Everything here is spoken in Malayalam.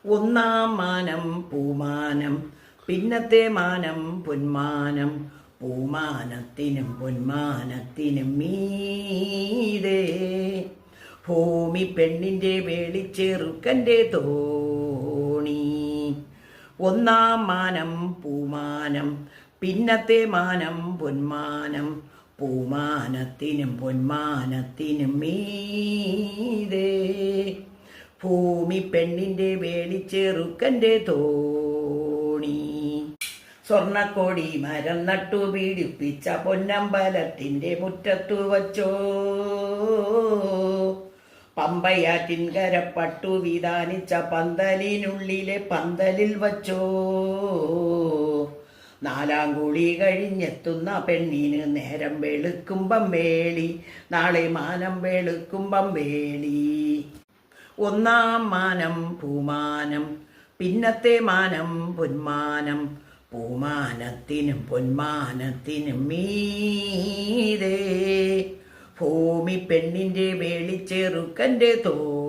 ഒന്നാം മാനം പൂമാനം, പിന്നത്തെ മാനം പൊന്മാനം. പൂമാനത്തിനും പൊന്മാനത്തിനും മീതേ ഭൂമി പെണ്ണിൻ്റെ വേളിച്ചെറുക്കൻ്റെ തോണി. ഒന്നാം മാനം പൂമാനം, പിന്നത്തെ മാനം പൊന്മാനം. പൂമാനത്തിനും പൊന്മാനത്തിനും മീതേ ഭൂമി പെണ്ണിൻ്റെ വേളിച്ചെറുക്കൻ്റെ തോണി. സ്വർണ്ണക്കോടി മരം നട്ടു പീഡിപ്പിച്ച പൊന്നമ്പലത്തിൻ്റെ മുറ്റത്തു വച്ചോ. പമ്പയാറ്റിൻ കരപ്പട്ടു വിധാനിച്ച പന്തലിനുള്ളിലെ പന്തലിൽ വച്ചോ. നാലാം കുളി കഴിഞ്ഞെത്തുന്ന പെണ്ണിന് നേരം വെളുക്കുമ്പം വേളി, നാളെ മാനം വെളുക്കുമ്പം വേളി. ഒന്നാം മാനം പൂമാനം, പിന്നത്തെ മാനം പൊന്മാനം. പൂമാനത്തിനും പൊന്മാനത്തിനും മീതേ ഭൂമി പെണ്ണിൻ്റെ വേളിച്ചെറുക്കൻ്റെ തോണി.